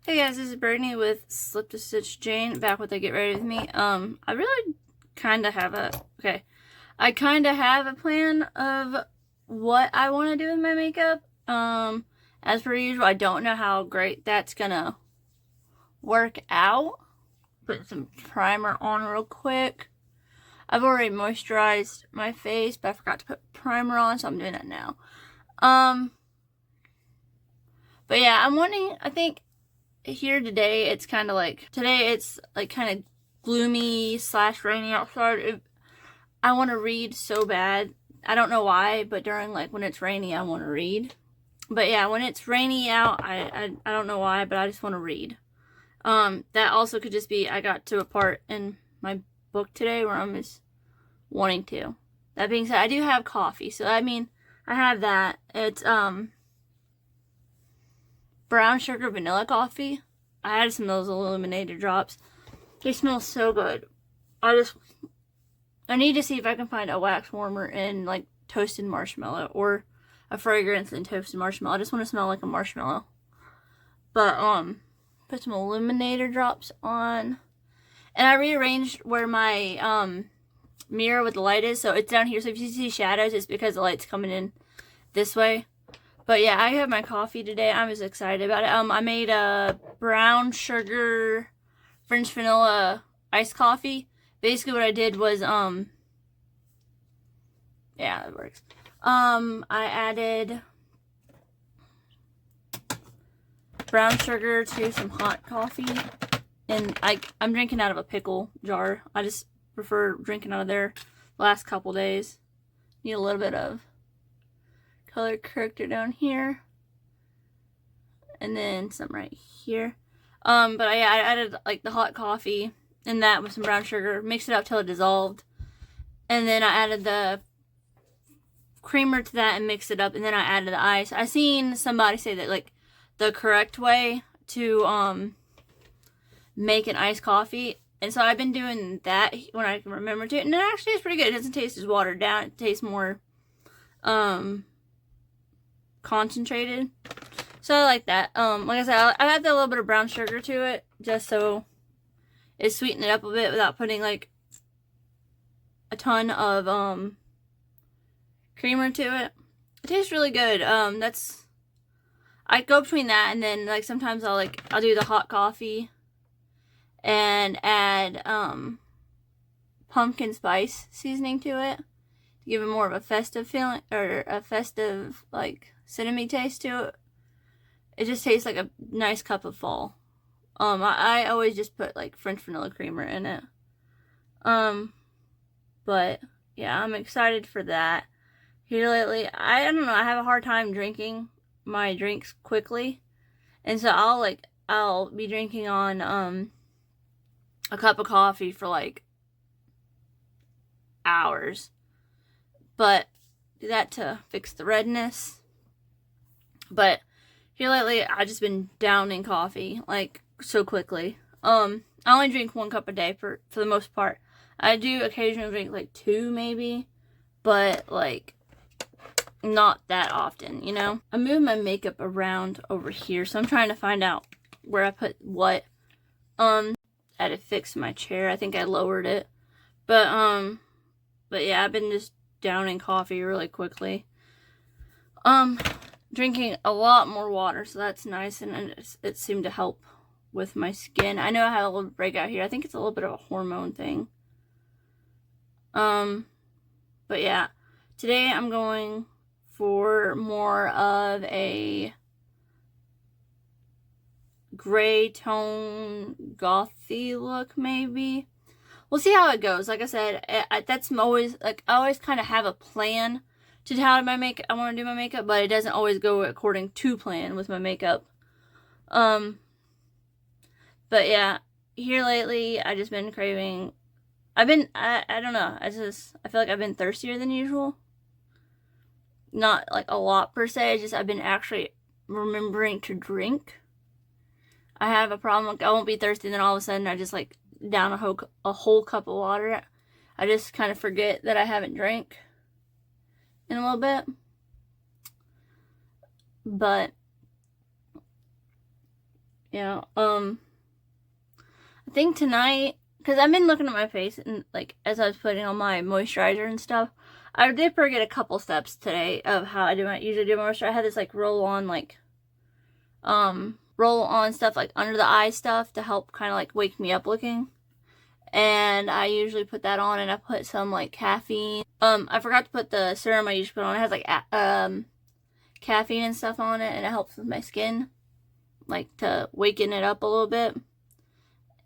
Hey guys, this is Brittany with Slip to Stitch Jane, back with the Get Ready With Me. I really kind of have I kind of have a plan of what I want to do with my makeup. As per usual, I don't know how great that's gonna work out. Put some primer on real quick. I've already moisturized my face, but I forgot to put primer on, so I'm doing that now. But yeah, I think here today it's kind of like kind of gloomy / rainy outside. I want to read so bad. I don't know why, but during when it's rainy, I want to read. But yeah, when it's rainy out, I don't know why, but I just want to read. That also could just be I got to a part in my book today where I'm just wanting to. That being said, I do have coffee, so I mean I have that. It's brown sugar vanilla coffee. I had some of those illuminated drops. They smell so good. I need to see if I can find a wax warmer in toasted marshmallow or a fragrance in toasted marshmallow. I just want to smell like a marshmallow. But put some illuminator drops on. And I rearranged where my mirror with the light is, so it's down here. So if you see shadows, it's because the light's coming in this way. But yeah, I have my coffee today. I'm just excited about it. I made a brown sugar French vanilla iced coffee. Basically what I did was yeah, that works. I added brown sugar to some hot coffee. And I'm drinking out of a pickle jar. I just prefer drinking out of there the last couple days. Need a little bit of color corrector down here, and then some right here. But I added the hot coffee and that with some brown sugar, mixed it up till it dissolved, and then I added the creamer to that and mixed it up, and then I added the ice. I seen somebody say that the correct way to make an iced coffee, and so I've been doing that when I can remember to, and it actually is pretty good. It doesn't taste as watered down. It tastes more concentrated. So I like that. Like I said, I add a little bit of brown sugar to it just so it sweeten it up a bit without putting a ton of creamer to it. It tastes really good. I go between that and then sometimes I'll do the hot coffee and add pumpkin spice seasoning to it to give it more of a festive feeling, or a festive cinnamon taste to it. It just tastes like a nice cup of fall. I always just put French vanilla creamer in it. But yeah, I'm excited for that. Here lately, I don't know, I have a hard time drinking my drinks quickly. And so I'll be drinking on a cup of coffee for hours. But do that to fix the redness. But here lately, I've just been downing coffee so quickly. I only drink 1 cup a day for the most part. I do occasionally drink 2 maybe, but not that often, you know. I moved my makeup around over here, so I'm trying to find out where I put what. I had to fix my chair. I think I lowered it, but yeah, I've been just downing coffee really quickly. Drinking a lot more water, so that's nice, and it seemed to help with my skin. I know I have a little breakout here. I think it's a little bit of a hormone thing. But yeah, today I'm going for more of a gray tone gothy look, maybe. We'll see how it goes. Like I said, that's always I always kind of have a plan to how I want to do my makeup, but it doesn't always go according to plan with my makeup. But yeah, here lately I just been craving. I don't know. I feel like I've been thirstier than usual. Not a lot per se. I've been actually remembering to drink. I have a problem. I won't be thirsty, and then all of a sudden I just down a whole cup of water. I just kind of forget that I haven't drank in a little bit. But Yeah. I think tonight, because I've been looking at my face and like as I was putting on my moisturizer and stuff, I did forget a couple steps today of how I usually do my moisturizer. I had this like roll on stuff like under the eye stuff to help kind of like wake me up looking. And I usually put that on, and I put some like caffeine. I forgot to put the serum I usually put on. It has like caffeine and stuff on it, and it helps with my skin, like to waken it up a little bit.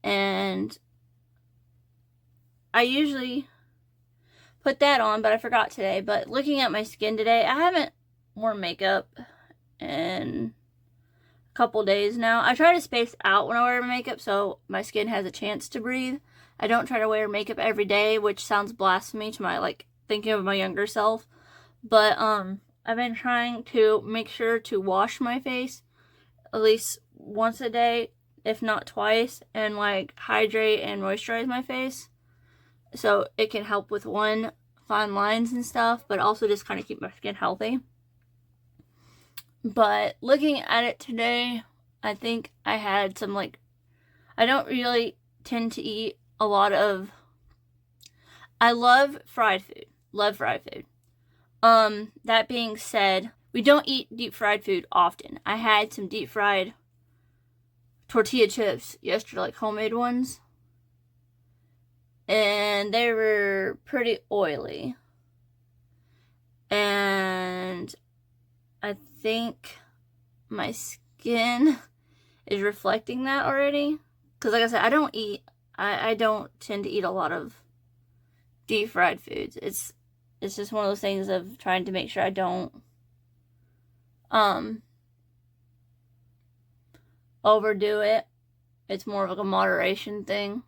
And I usually put that on, but I forgot today. But looking at my skin today, I haven't worn makeup in a couple days now. I try to space out when I wear makeup so my skin has a chance to breathe. I don't try to wear makeup every day, which sounds blasphemy to my, like, thinking of my younger self. But, I've been trying to make sure to wash my face at least once a day, if not twice, and, like, hydrate and moisturize my face. So it can help with, one, fine lines and stuff, but also just kind of keep my skin healthy. But looking at it today, I think I had some, like, I don't really tend to eat a lot of, I love fried food. Love fried food. That being said, we don't eat deep fried food often. I had some deep fried tortilla chips yesterday, like homemade ones. And they were pretty oily. And I think my skin is reflecting that already. Because like I said, I don't tend to eat a lot of deep fried foods. It's just one of those things of trying to make sure I don't overdo it. It's more of like a moderation thing.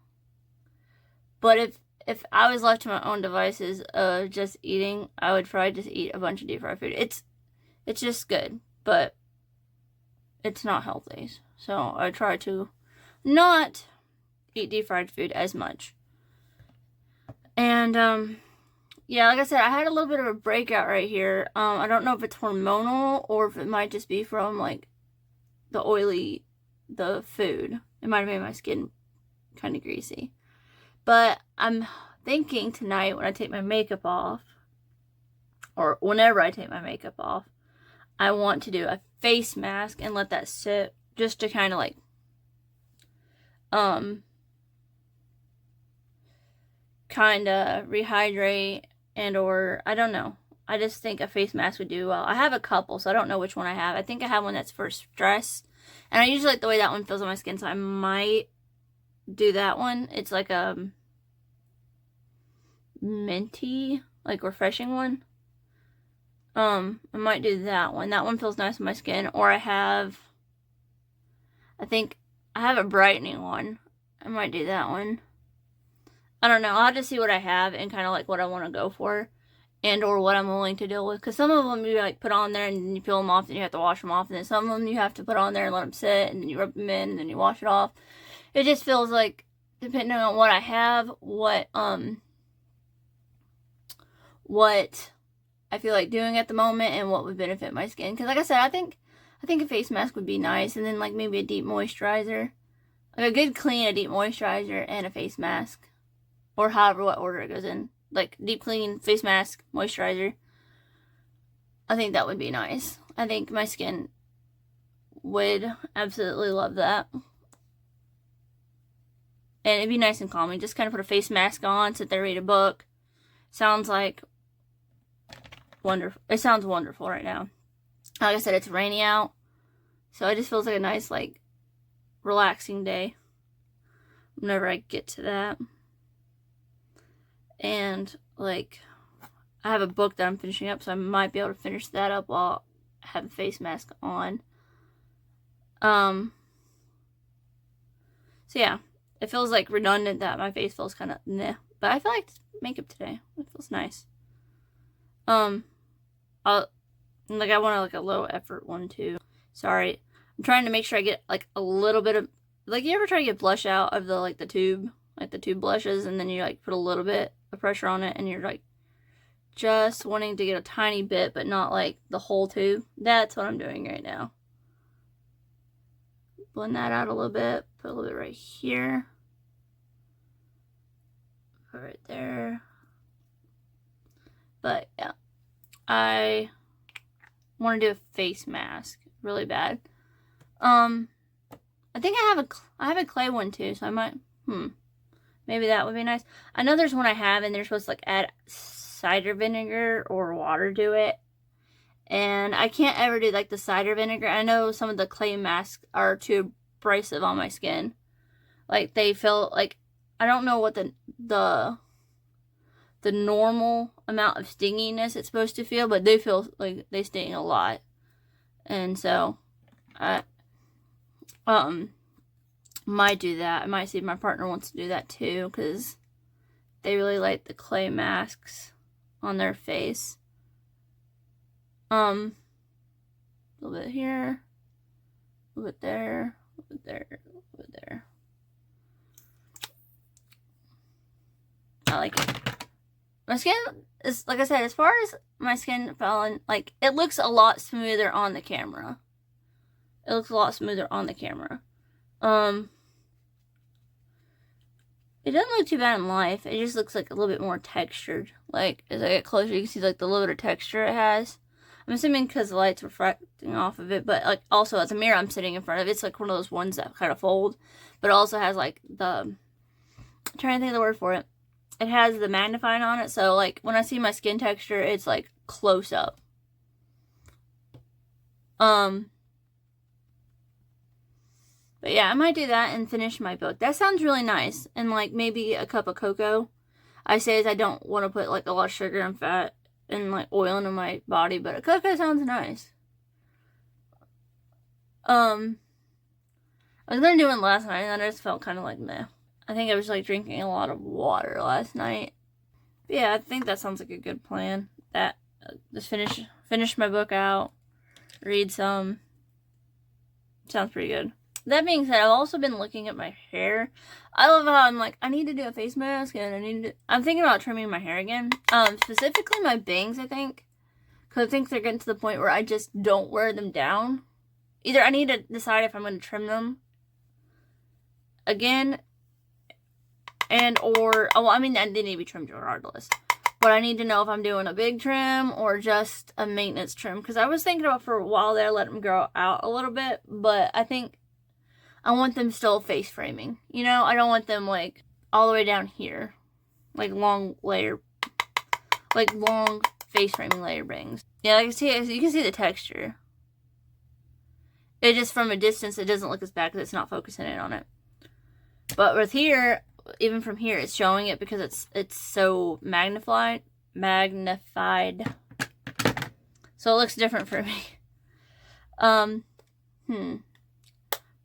But if I was left to my own devices of just eating, I would probably just eat a bunch of deep fried food. It's just good, but it's not healthy. So I try to not eat deep fried food as much. And yeah, like I said, I had a little bit of a breakout right here. I don't know if it's hormonal or if it might just be from like the food. It might have made my skin kind of greasy. But I'm thinking tonight when I take my makeup off, or whenever I take my makeup off, I want to do a face mask and let that sit just to kind of like kind of rehydrate and or I don't know. I just think a face mask would do well. I have a couple, so I don't know which one I have. I think I have one that's for stress, and I usually like the way that one feels on my skin, so I might do that one. It's like a minty, like refreshing one. I might do that one. That one feels nice on my skin. Or I think I have a brightening one. I might do that one. I don't know. I'll have to see what I have and kind of like what I want to go for, and or what I'm willing to deal with. Because some of them you like put on there and then you peel them off, and you have to wash them off, and then some of them you have to put on there and let them sit, and then you rub them in, and then you wash it off. It just feels like, depending on what I have, what I feel like doing at the moment, and what would benefit my skin. Because like I said, I think a face mask would be nice, and then like maybe a deep moisturizer, like a good clean, a deep moisturizer, and a face mask, or however what order it goes in. Like deep clean, face mask, moisturizer. I think that would be nice. I think my skin would absolutely love that. And it'd be nice and calming. Just kind of put a face mask on, sit there, read a book. Sounds like wonderful. It sounds wonderful right now. Like I said, it's rainy out, so it just feels like a nice, like, relaxing day whenever I get to that. And, like, I have a book that I'm finishing up, so I might be able to finish that up while I have a face mask on. So yeah, it feels like redundant that my face feels kind of meh, but I feel like makeup today. It feels nice. I want like a low effort one too. Sorry, I'm trying to make sure I get like a little bit of, like, you ever try to get blush out of the like the tube blushes, and then you like put a little bit of pressure on it, and you're like just wanting to get a tiny bit, but not like the whole tube. That's what I'm doing right now. blend that out a little bit. Put a little bit right here. Put right there. But yeah, I want to do a face mask really bad. I think I have a clay one too, so I might maybe that would be nice. I know there's one I have, and they're supposed to like add cider vinegar or water to it, and I can't ever do like the cider vinegar. I know some of the clay masks are too abrasive on my skin. Like they feel like, I don't know what the normal amount of stinginess it's supposed to feel, but they feel like they sting a lot. And so I might do that. I might see if my partner wants to do that too, because they really like the clay masks on their face. A little bit here, a little bit there, a little bit there, a little bit there. I like it. My skin is, like I said, as far as my skin fell, like, it looks a lot smoother on the camera. It looks a lot smoother on the camera. It doesn't look too bad in life. It just looks like a little bit more textured. Like, as I get closer, you can see, like, the little bit of texture it has. I'm assuming because the light's reflecting off of it, but, like, also as a mirror I'm sitting in front of, it's, like, one of those ones that kind of fold, but it also has, like, I'm trying to think of the word for it. It has the magnifying on it, so, like, when I see my skin texture, it's, like, close up. But yeah, I might do that and finish my book. That sounds really nice. And, like, maybe a cup of cocoa. I say as I don't want to put, like, a lot of sugar and fat and, like, oil into my body, but a cocoa sounds nice. I was gonna do it last night, and I just felt kind of like meh. I think I was, like, drinking a lot of water last night. But yeah, I think that sounds like a good plan. That just finish my book out, read some. Sounds pretty good. That being said, I've also been looking at my hair. I love how I'm like, I need to do a face mask, and I'm thinking about trimming my hair again. Specifically my bangs, I think. Because I think they're getting to the point where I just don't wear them down. Either I need to decide if I'm going to trim them again, I mean, they need to be trimmed regardless. But I need to know if I'm doing a big trim or just a maintenance trim. Because I was thinking about for a while there, let them grow out a little bit. But I think I want them still face framing. You know, I don't want them, like, all the way down here. Like, long face framing layer bangs. Yeah, you can see the texture. It just, from a distance, it doesn't look as bad because it's not focusing in on it. But with here, even from here, it's showing it because it's so magnified. So it looks different for me.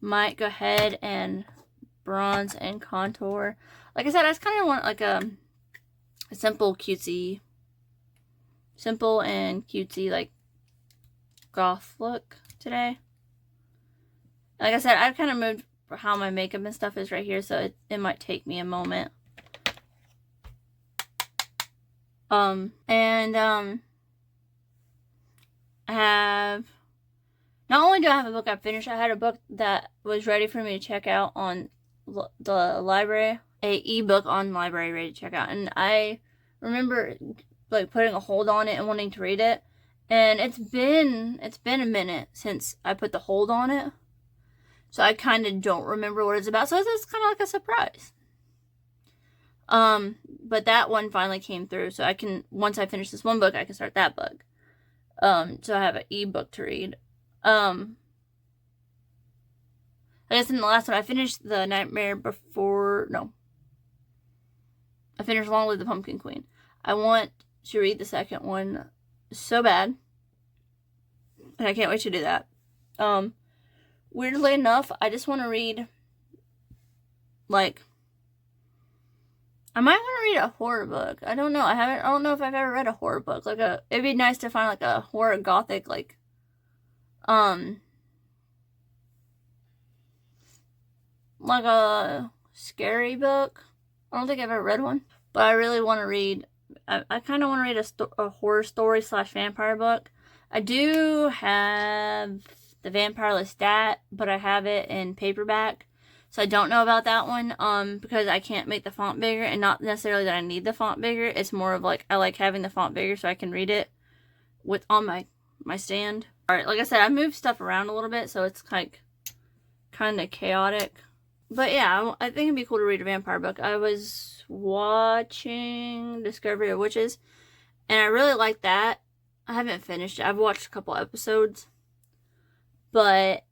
Might go ahead and bronze and contour. Like I said, I just kind of want like a simple and cutesy, like, goth look today. Like I said, I've kind of moved how my makeup and stuff is right here, so it might take me a moment. I have, not only do I have a book I finished, I had a book that was ready for me to check out on the library, a ebook on library ready to check out, and I remember, like, putting a hold on it and wanting to read it, and it's been a minute since I put the hold on it. So I kind of don't remember what it's about. So it's kind of like a surprise. But that one finally came through. So I can, once I finish this one book, I can start that book. So I have an ebook to read. I guess in the last one, I finished The Nightmare Before, no. I finished Long Live the Pumpkin Queen. I want to read the second one so bad. And I can't wait to do that. Weirdly enough, I just want to read, like, I might want to read a horror book. I don't know. I don't know if I've ever read a horror book. Like, it'd be nice to find, like, a horror gothic, like, like a scary book. I don't think I've ever read one. But I really want to read, I kind of want to read a horror story / vampire book. I do have the Vampire Lestat, but I have it in paperback. So I don't know about that one, because I can't make the font bigger, and not necessarily that I need the font bigger. It's more of like, I like having the font bigger so I can read it on my stand. Alright, like I said, I moved stuff around a little bit, so it's like kind of chaotic. But yeah, I think it'd be cool to read a vampire book. I was watching Discovery of Witches, and I really like that. I haven't finished it. I've watched a couple episodes, but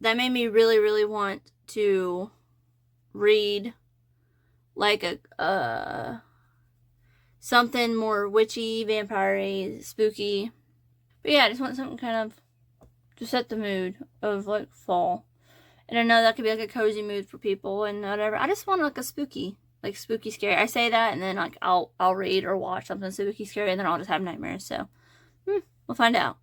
that made me really, really want to read like a something more witchy, vampire-y, spooky. But yeah, I just want something kind of to set the mood of like fall. And I know that could be like a cozy mood for people and whatever. I just want like a spooky scary. I say that, and then like I'll read or watch something spooky scary, and then I'll just have nightmares. So we'll find out.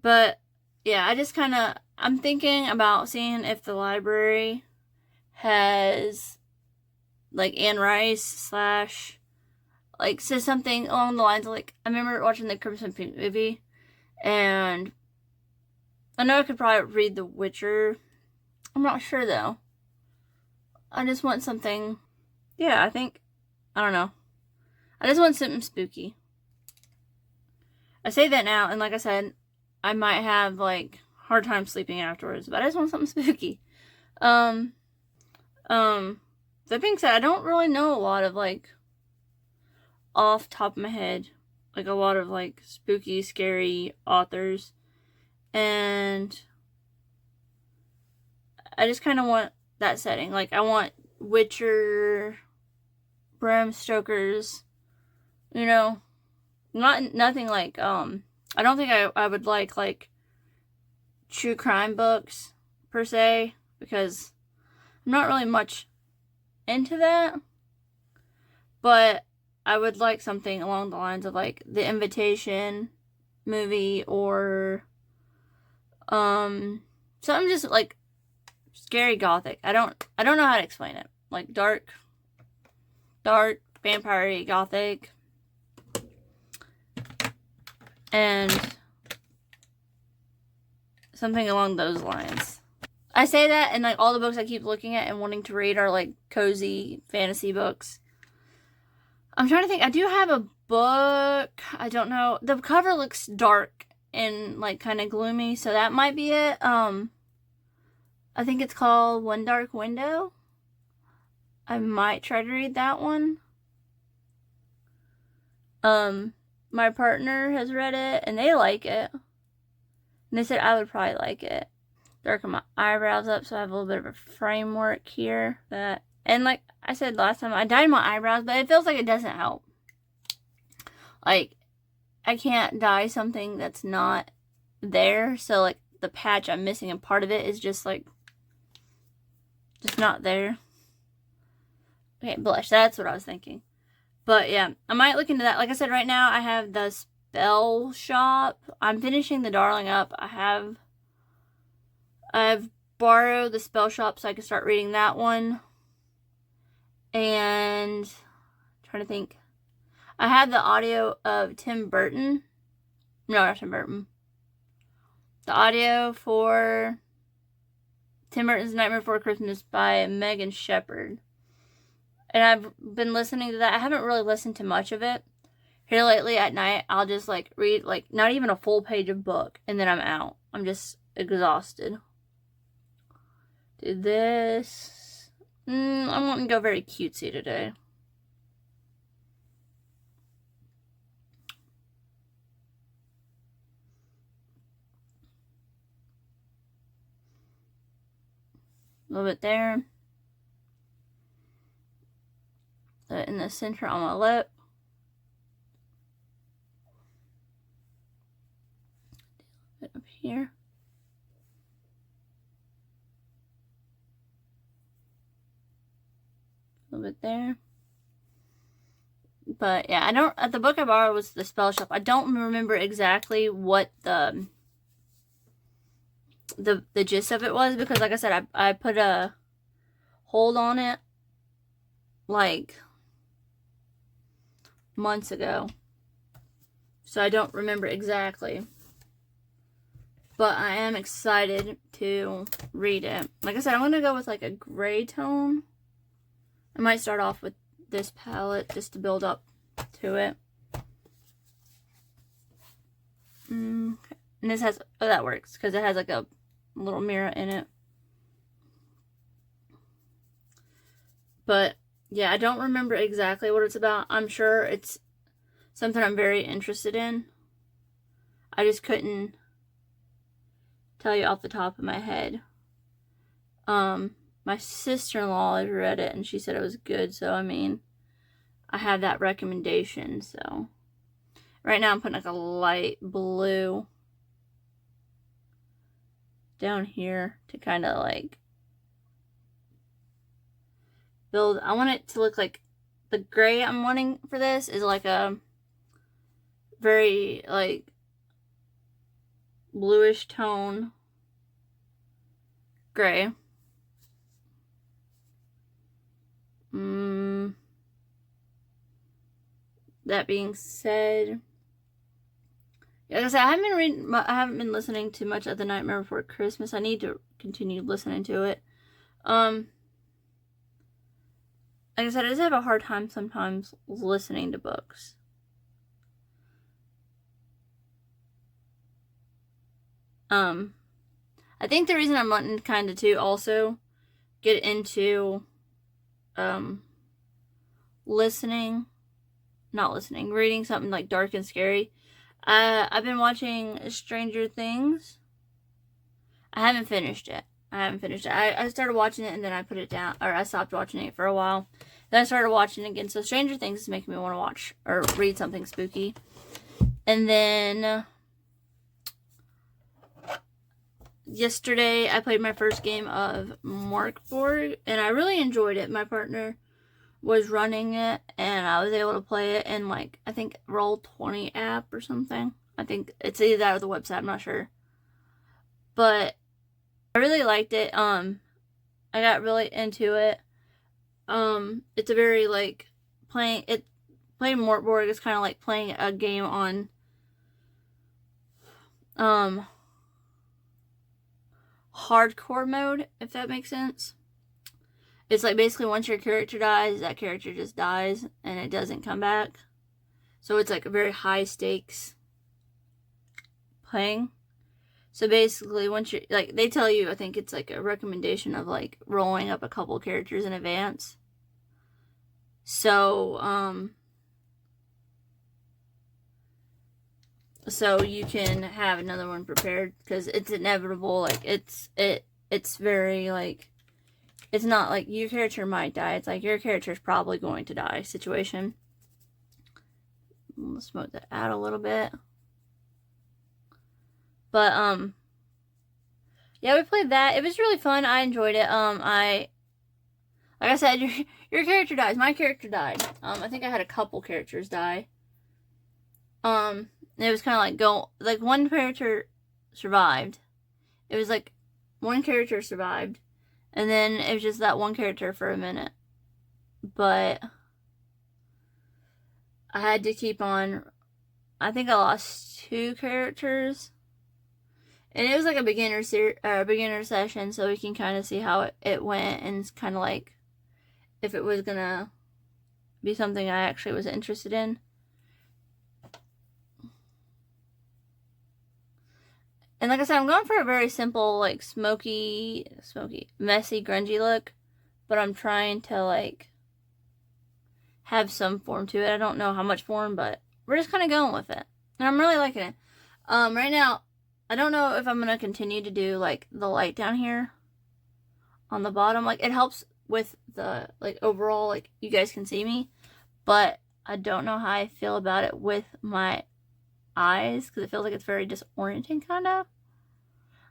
But yeah, I just kind of, I'm thinking about seeing if the library has like Anne Rice / like says something along the lines of like, I remember watching the Crimson Pink movie, and I know I could probably read The Witcher. I'm not sure though. I just want something, yeah, I don't know. I just want something spooky. I say that now, and like I said, I might have like hard time sleeping afterwards, but I just want something spooky. That being said, I don't really know a lot of like off top of my head, like a lot of like spooky, scary authors, and I just kind of want that setting. Like I want Witcher, Bram Stoker's, you know, nothing like I don't think I would like true crime books per se, because I'm not really much into that. But I would like something along the lines of like The Invitation movie, or something just like scary gothic. I don't know how to explain it. Like dark vampire-y gothic. And something along those lines. I say that, and like all the books I keep looking at and wanting to read are like cozy fantasy books. I'm trying to think. I do have a book. I don't know. The cover looks dark and like kind of gloomy, so that might be it. I think it's called One Dark Window. I might try to read that one. My partner has read it, and they like it. And they said I would probably like it. Darken my eyebrows up so I have a little bit of a framework here. And like I said last time, I dyed my eyebrows, but it feels like it doesn't help. Like, I can't dye something that's not there. So like the patch I'm missing, and part of it is just like, just not there. Okay, blush. That's what I was thinking. But yeah, I might look into that. Like I said, right now I have the Spell Shop. I'm finishing the Darling up. I've borrowed the Spell Shop so I can start reading that one. And I'm trying to think. I have the audio of Tim Burton. No, not Tim Burton. The audio for Tim Burton's Nightmare Before Christmas by Megan Shepherd. And I've been listening to that. I haven't really listened to much of it. Here lately at night, I'll just like read like not even a full page of book, and then I'm out. I'm just exhausted. Did this. I want to go very cutesy today. A little bit there. In the center on my lip. A bit up here. A little bit there. But yeah, I don't, the book I borrowed was the Spell Shop. I don't remember exactly what the gist of it was, because like I said, I put a hold on it like months ago, so I don't remember exactly. But I am excited to read it. Like I said, I'm going to go with like a gray tone. I might start off with this palette just to build up to it. And this has, oh, that works because it has like a little mirror in it. But yeah, I don't remember exactly what it's about. I'm sure it's something I'm very interested in. I just couldn't tell you off the top of my head. My sister-in-law has read it and she said it was good, so I mean, I have that recommendation. So right now I'm putting like a light blue down here to kind of like build. I want it to look like the gray I'm wanting for this is like a very like bluish tone gray. That being said, like I said, I haven't been listening to much of The Nightmare Before Christmas. I need to continue listening to it. Like I said, I just have a hard time sometimes listening to books. I think the reason I'm wanting kind of to also get into reading something like dark and scary. I've been watching Stranger Things. I haven't finished it. I started watching it and then I put it down, or I stopped watching it for a while. Then I started watching it again. So Stranger Things is making me want to watch or read something spooky. And then yesterday I played my first game of Mork Borg and I really enjoyed it. My partner was running it and I was able to play it in like, I think Roll20 app or something. I think it's either that or the website, I'm not sure. But I really liked it. I got really into it. It's a very like playing Mork Borg is kind of like playing a game on hardcore mode, if that makes sense. It's like basically once your character dies, that character just dies and it doesn't come back. So it's like a very high stakes playing. So basically once you're like, they tell you, I think it's like a recommendation of like rolling up a couple characters in advance. So so you can have another one prepared because it's inevitable. Like it's very like, it's not like your character might die. It's like your character's probably going to die situation. Let's smoke that out a little bit. But yeah, we played that. It was really fun. I enjoyed it. Like I said, your character dies. My character died. I think I had a couple characters die. It was kind of like one character survived. It was like one character survived. And then it was just that one character for a minute. But I had to keep on. I think I lost 2 characters. And it was like a beginner session, so we can kind of see how it went. And it's kind of like if it was going to be something I actually was interested in. And like I said, I'm going for a very simple, like, smoky, messy, grungy look. But I'm trying to, like, have some form to it. I don't know how much form, but we're just kind of going with it. And I'm really liking it. Right now, I don't know if I'm going to continue to do, like, the light down here on the bottom. Like, it helps with the, like, overall, like, you guys can see me. But I don't know how I feel about it with my eyes because it feels like it's very disorienting, kind of.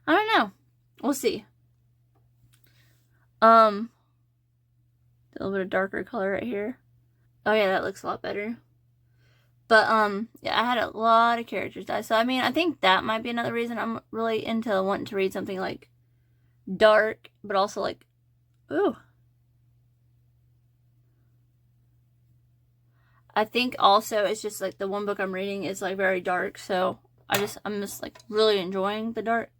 I don't know. We'll see. A little bit of darker color right here. Oh yeah, that looks a lot better. But yeah, I had a lot of characters die. So I mean, I think that might be another reason I'm really into wanting to read something like dark, but also like, ooh. I think also it's just like the one book I'm reading is like very dark, so I'm just like really enjoying the dark,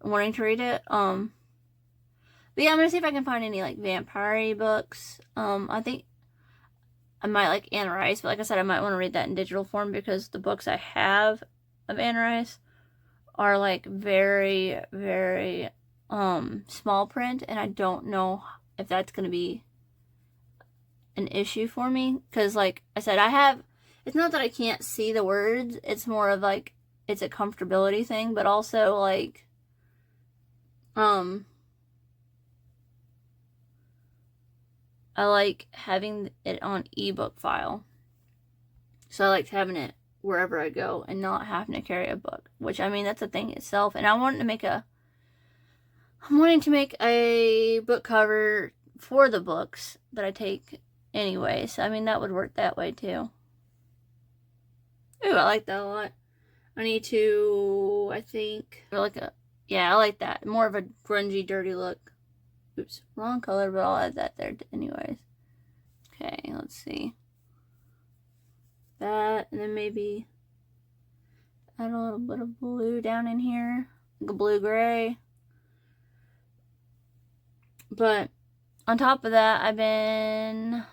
wanting to read it. But yeah, I'm gonna see if I can find any like vampire books. I think I might like Anne Rice, but like I said, I might want to read that in digital form because the books I have of Anne Rice are like very, very small print, and I don't know if that's gonna be an issue for me because like I said, it's not that I can't see the words, it's more of like it's a comfortability thing, but also like I like having it on ebook file, so I like having it wherever I go and not having to carry a book, which I mean that's a thing itself. And I'm wanting to make a book cover for the books that I take anyway, so I mean that would work that way too. Ooh, I like that a lot. I need to, I think, yeah, I like that. More of a grungy, dirty look. Oops, wrong color, but I'll add that there anyways. Okay, let's see. That, and then maybe add a little bit of blue down in here, like a blue-gray. But on top of that, I've been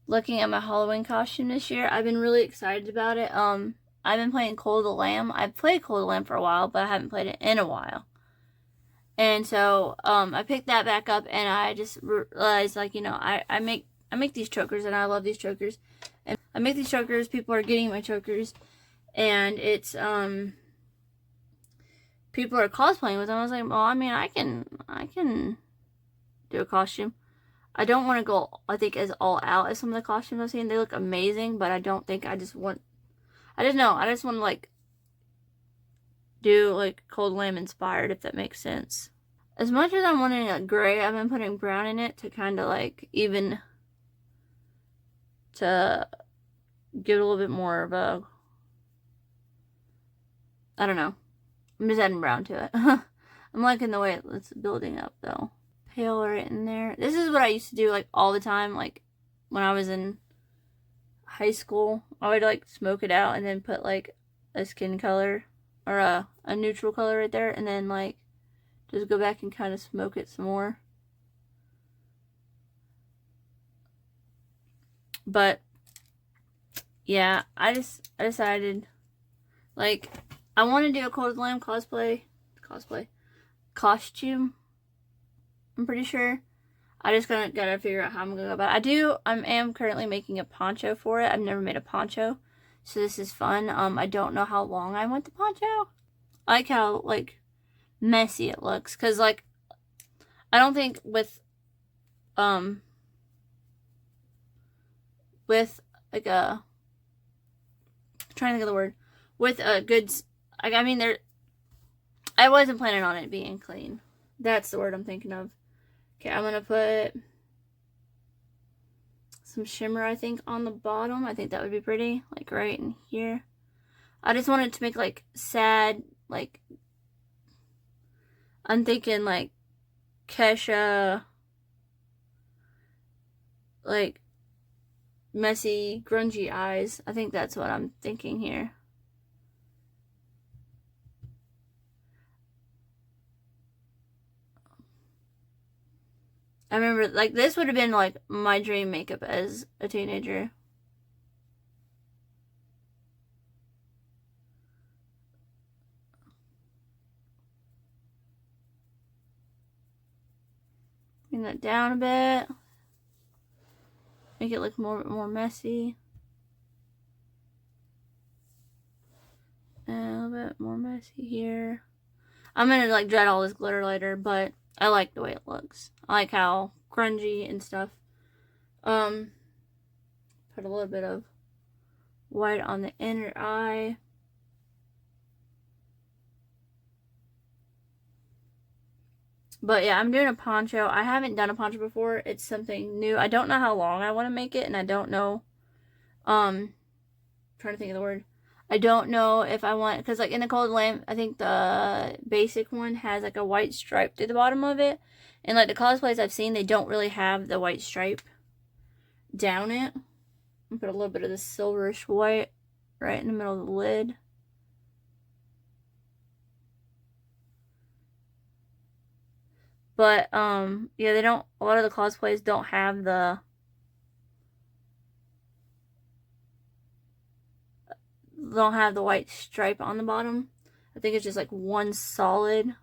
looking at my Halloween costume this year. I've been really excited about it. I've been playing Cult of the Lamb. I've played Cult of the Lamb for a while, but I haven't played it in a while. And so, I picked that back up, and I just realized, like, you know, I make these chokers, and I love these chokers. And I make these chokers, people are getting my chokers, and it's, people are cosplaying with them. I was like, well, I mean, I can do a costume. I don't want to go, I think, as all out as some of the costumes I've seen. They look amazing, but I don't think I just want to, like, do, like, Cold Lamb inspired, if that makes sense. As much as I'm wanting a gray, I've been putting brown in it to kind of, like, even, to give it a little bit more of a, I don't know. I'm just adding brown to it. I'm liking the way it's building up, though. Pale right in there. This is what I used to do, like, all the time, like, when I was in high school. I would, like, smoke it out and then put, like, a skin color or a neutral color right there, and then, like, just go back and kind of smoke it some more. But yeah, I decided, like, I want to do a Cult of the Lamb costume. I'm pretty sure. I just gotta figure out how I'm gonna go about it. I am currently making a poncho for it. I've never made a poncho, so this is fun. I don't know how long I want the poncho. I like how, like, messy it looks, because, like, I don't think with like a, I'm trying to think of the word, with a good, like, I mean, I wasn't planning on it being clean. That's the word I'm thinking of. Okay, I'm gonna put some shimmer, I think, on the bottom. I think that would be pretty, like, right in here. I just wanted to make, like, sad, like, I'm thinking, like, Kesha, like, messy, grungy eyes. I think that's what I'm thinking here. I remember, like, this would have been, like, my dream makeup as a teenager. Bring that down a bit. Make it look more messy. And a little bit more messy here. I'm gonna, like, dread all this glitter later, but I like the way it looks. I like how grungy and stuff. Put a little bit of white on the inner eye. But yeah, I'm doing a poncho. I haven't done a poncho before. It's something new. I don't know how long I want to make it, and I don't know, trying to think of the word. I don't know if I want, because, like, in the Cold Lamb, I think the basic one has, like, a white stripe through the bottom of it. And, like, the cosplays I've seen, they don't really have the white stripe down it. I'll put a little bit of the silverish white right in the middle of the lid. But, yeah, they don't, a lot of the cosplays don't have the white stripe on the bottom. I think it's just like one solid,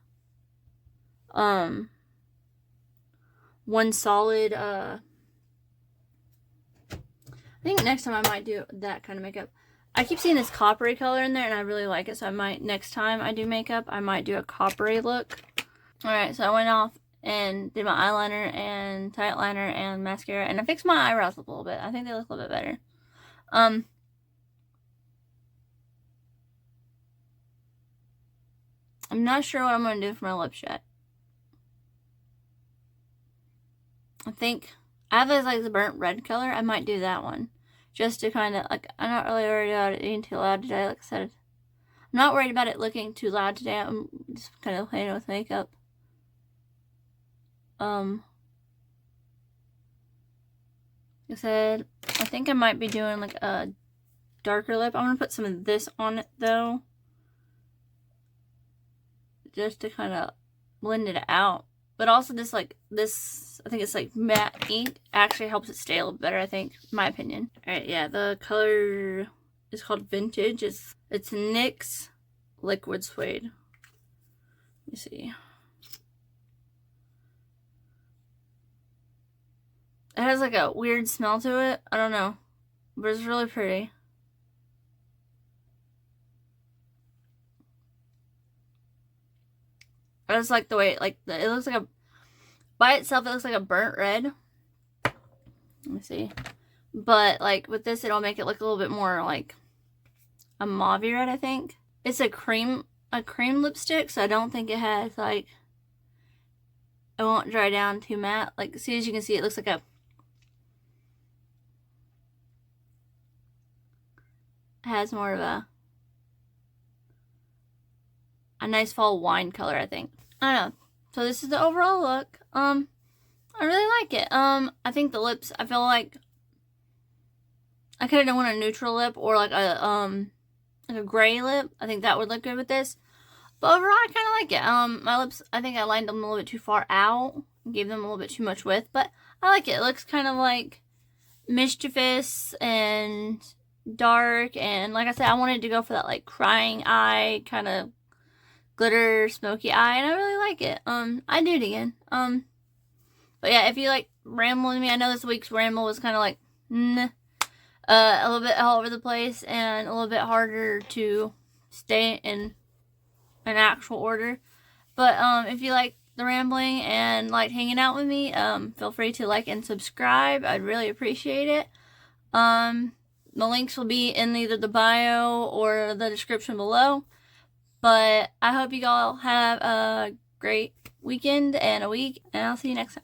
I think next time I might do that kind of makeup. I keep seeing this coppery color in there and I really like it, so I might, next time I do makeup, I might do a coppery look. Alright, so I went off and did my eyeliner and tight liner and mascara, and I fixed my eyebrows up a little bit. I think they look a little bit better. I'm not sure what I'm going to do for my lips yet. I think I have this like the burnt red color. I might do that one just to kind of like, I'm not really worried about it being too loud today. Like I said, I'm not worried about it looking too loud today. I'm just kind of playing with makeup. Like I said, I think I might be doing like a darker lip. I'm gonna put some of this on it though, just to kind of blend it out. But also this, like, this, I think it's like matte ink, actually helps it stay a little better, I think, in my opinion. Alright, yeah, the color is called Vintage. It's NYX Liquid Suede. Let me see. It has like a weird smell to it. I don't know. But it's really pretty. I just like the way, like, it looks like a, by itself, it looks like a burnt red. Let me see. But, like, with this, it'll make it look a little bit more like a mauve red, I think. It's a cream lipstick, so I don't think it has, like, it won't dry down too matte. Like, see, as you can see, it looks like a, it has more of a nice fall wine color, I think. I don't know. So this is the overall look. I really like it. I think the lips, I feel like I could have done a neutral lip or like a gray lip. I think that would look good with this. But overall, I kind of like it. My lips, I think I lined them a little bit too far out. Gave them a little bit too much width. But I like it. It looks kind of like mischievous and dark. And like I said, I wanted to go for that like crying eye kind of glitter smoky eye, and I really like it. I'd do it again. But yeah, if you like rambling me, I know this week's ramble was kind of like a little bit all over the place and a little bit harder to stay in an actual order. But if you like the rambling and like hanging out with me, feel free to like and subscribe. I'd really appreciate it. The links will be in either the bio or the description below. But I hope you all have a great weekend and a week, and I'll see you next time.